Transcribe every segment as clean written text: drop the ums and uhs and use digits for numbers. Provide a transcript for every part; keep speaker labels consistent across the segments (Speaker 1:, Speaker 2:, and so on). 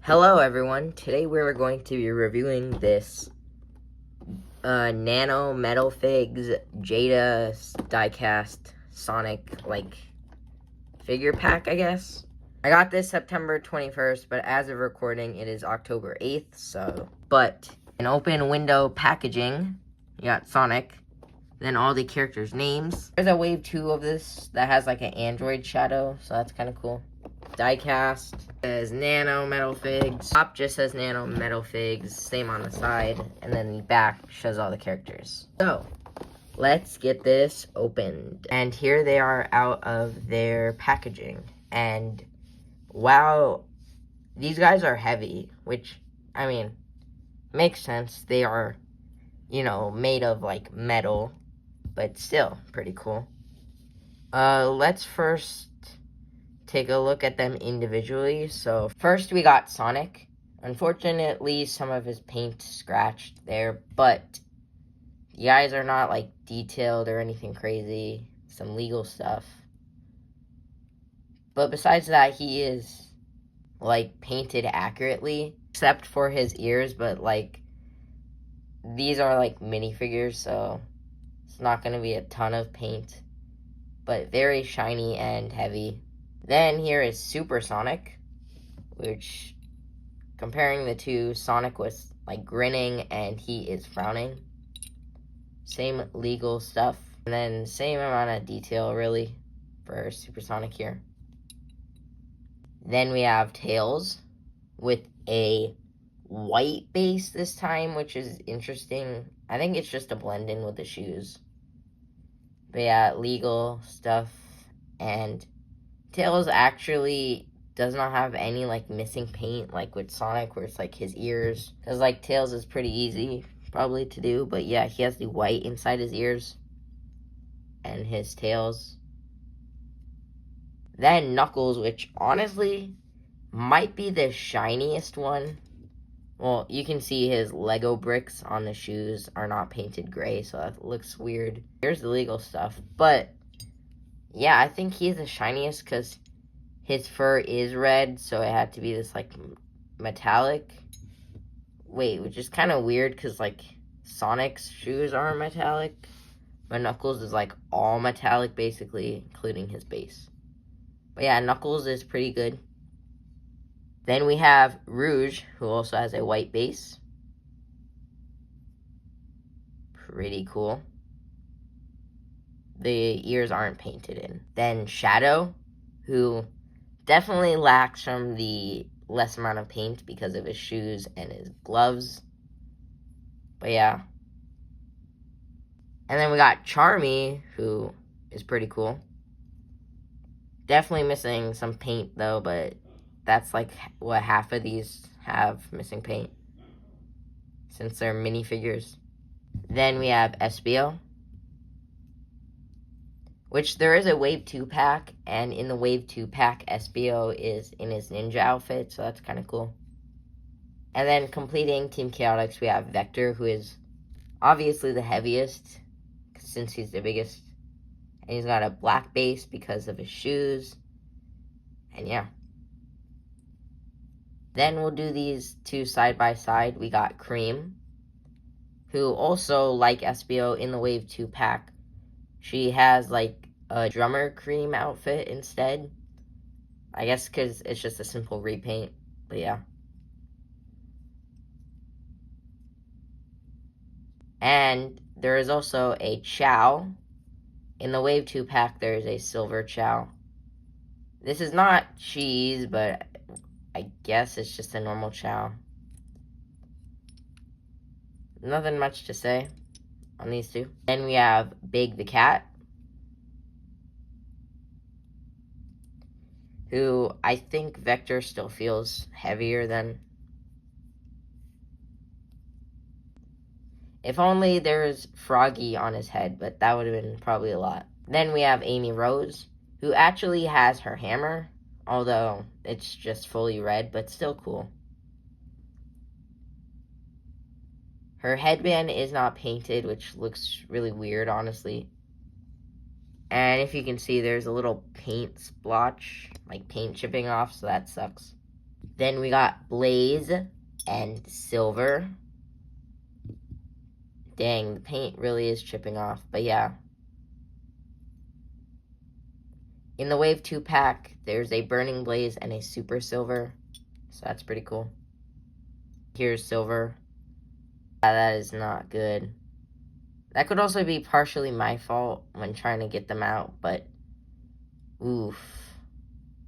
Speaker 1: Hello everyone, today we're going to be reviewing this Nano Metal Figs Jada diecast Sonic figure pack, I guess. I got this September 21st, but as of recording it is October 8th, but in open window packaging, you got Sonic, then all the characters' names. There's a wave 2 of this that has an Android shadow, so that's kind of cool. Diecast says Nano Metal Figs. Top just says Nano Metal Figs, same on the side, and then the back shows all the characters. So, let's get this opened. And here they are out of their packaging. And wow, these guys are heavy, which, I mean, makes sense. They are, made of metal, but still pretty cool. Let's first take a look at them individually. So first we got Sonic. Unfortunately, some of his paint scratched there, but the eyes are not detailed or anything crazy. Some legal stuff. But besides that, he is painted accurately, except for his ears, but these are minifigures, so it's not going to be a ton of paint, but very shiny and heavy. Then here is Super Sonic, which, comparing the two, Sonic was grinning and he is frowning. Same legal stuff. And then same amount of detail really for Super Sonic here. Then we have Tails with a white base this time, which is interesting. I think it's just a blend in with the shoes. But yeah, legal stuff. And Tails actually does not have any missing paint with Sonic, where it's his ears, because Tails is pretty easy probably to do, but yeah, he has the white inside his ears and his tails. Then Knuckles, which honestly might be the shiniest one. Well, you can see his Lego bricks on the shoes are not painted gray, so that looks weird. Here's the legal stuff, but yeah, I think he's the shiniest because his fur is red, so it had to be this, metallic. Wait, which is kind of weird because, Sonic's shoes aren't metallic, but Knuckles is, all metallic, basically, including his base. But yeah, Knuckles is pretty good. Then we have Rouge, who also has a white base. Pretty cool. The ears aren't painted in. Then Shadow, who definitely lacks from the less amount of paint because of his shoes and his gloves. But yeah. And then we got Charmy, who is pretty cool. Definitely missing some paint though, but that's what half of these have missing paint, since they're minifigures. Then we have Espio, which there is a Wave 2 pack, and in the Wave 2 pack, Espio is in his ninja outfit, so that's kind of cool. And then completing Team Chaotix, we have Vector, who is obviously the heaviest, since he's the biggest. And he's got a black base because of his shoes. And yeah. Then we'll do these two side by side. We got Cream, who also, like Espio in the Wave 2 pack, she has a drummer Cream outfit instead. I guess because it's just a simple repaint, but yeah. And there is also a Chow. In the Wave 2 pack, there is a silver Chow. This is not cheese, but I guess it's just a normal Chow. Nothing much to say on these two. Then we have Big the Cat, who I think Vector still feels heavier than. If only there was Froggy on his head, but that would have been probably a lot. Then we have Amy Rose, who actually has her hammer, although it's just fully red, but still cool. Her headband is not painted, which looks really weird, honestly. And if you can see, there's a little paint splotch, paint chipping off, so that sucks. Then we got Blaze and Silver. Dang, the paint really is chipping off, but yeah. In the Wave 2 pack, there's a Burning Blaze and a Super Silver, so that's pretty cool. Here's Silver. That is not good. That could also be partially my fault when trying to get them out, but oof.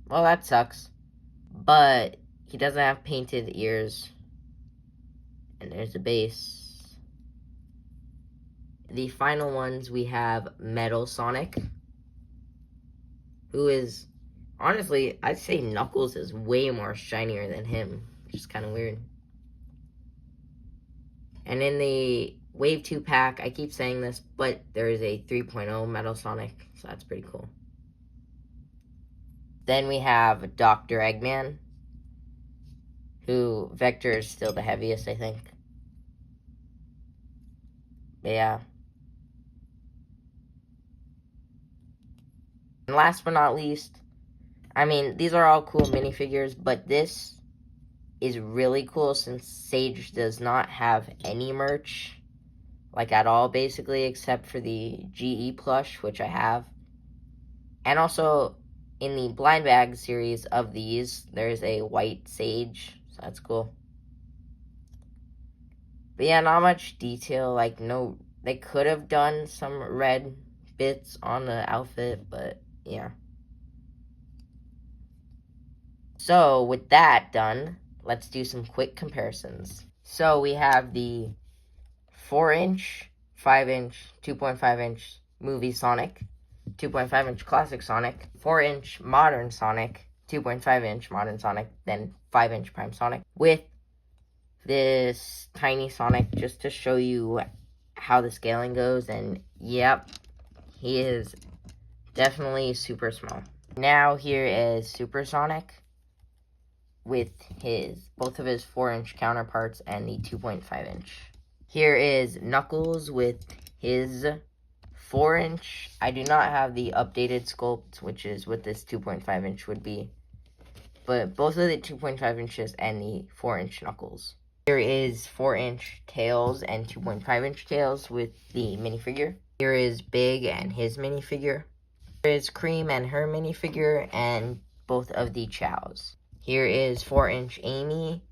Speaker 1: Well, that sucks. But he doesn't have painted ears. And there's a base. The final ones, we have Metal Sonic, who is, honestly, I'd say Knuckles is way more shinier than him, which is kind of weird. And in the Wave 2 pack, I keep saying this, but there is a 3.0 Metal Sonic, so that's pretty cool. Then we have Dr. Eggman, who Vector is still the heaviest, I think. But yeah. And last but not least, I mean, these are all cool minifigures, but this is really cool since Sage does not have any merch, like at all, basically, except for the GE plush, which I have. And also, in the blind bag series of these, there's a white Sage, so that's cool. But yeah, not much detail, like, no, they could have done some red bits on the outfit, but yeah. So, with that done, let's do some quick comparisons. So, we have the 4-inch, 5-inch, 2.5-inch movie Sonic, 2.5-inch classic Sonic, 4-inch modern Sonic, 2.5-inch modern Sonic, then 5-inch Prime Sonic, with this tiny Sonic just to show you how the scaling goes, and yep, he is definitely super small. Now here is Super Sonic with both of his 4-inch counterparts and the 2.5-inch. Here is Knuckles with his 4-inch. I do not have the updated sculpt, which is what this 2.5-inch would be, but both of the 2.5 inches and the 4-inch Knuckles. Here is 4-inch Tails and 2.5-inch Tails with the minifigure. Here is Big and his minifigure. Here is Cream and her minifigure, and both of the Chows. Here is 4-inch Amy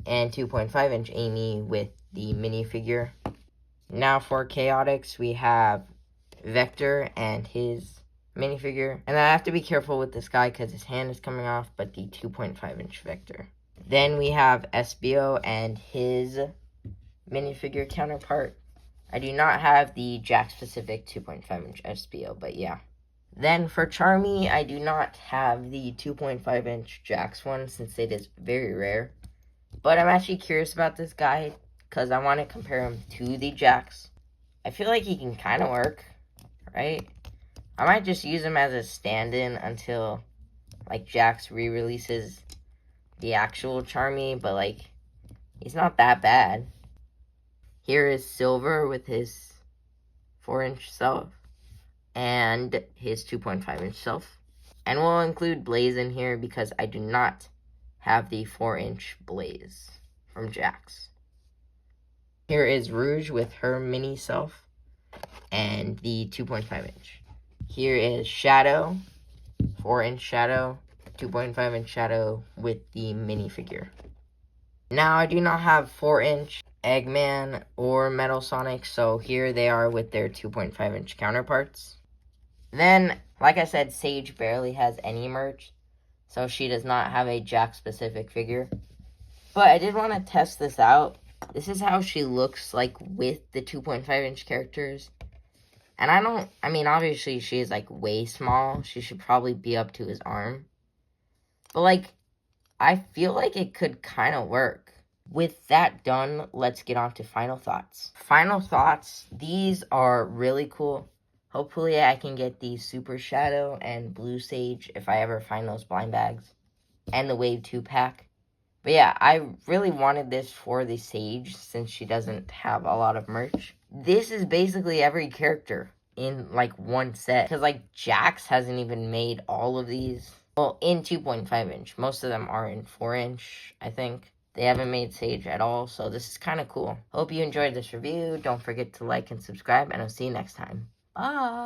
Speaker 1: and 2.5-inch Amy with the minifigure. Now for Chaotix, we have Vector and his minifigure. And I have to be careful with this guy because his hand is coming off, but the 2.5-inch Vector. Then we have SBO and his minifigure counterpart. I do not have the Jack-specific 2.5-inch SBO, but yeah. Then for Charmy, I do not have the 2.5-inch Jax one since it is very rare. But I'm actually curious about this guy because I want to compare him to the Jax. I feel like he can kind of work, right? I might just use him as a stand-in until, like, Jax re-releases the actual Charmy, but, like, he's not that bad. Here is Silver with his 4-inch self and his 2.5-inch self. And we'll include Blaze in here because I do not have the 4-inch Blaze from Jax. Here is Rouge with her mini self and the 2.5-inch. Here is Shadow, 4-inch Shadow, 2.5-inch Shadow with the minifigure. Now, I do not have 4-inch Eggman or Metal Sonic, so here they are with their 2.5-inch counterparts. Then, like I said, Sage barely has any merch, so she does not have a Jack-specific figure. But I did want to test this out. This is how she looks like with the 2.5-inch characters. And I mean, obviously she is, like, way small. She should probably be up to his arm. But, like, I feel like it could kind of work. With that done, let's get on to final thoughts. Final thoughts, these are really cool. Hopefully I can get the Super Shadow and Blue Sage if I ever find those blind bags. And the Wave 2 pack. But yeah, I really wanted this for the Sage since she doesn't have a lot of merch. This is basically every character in, like, one set. Because, like, Jax hasn't even made all of these. Well, in 2.5 inch. Most of them are in 4 inch, I think. They haven't made Sage at all, so this is kind of cool. Hope you enjoyed this review. Don't forget to like and subscribe, and I'll see you next time. Bye!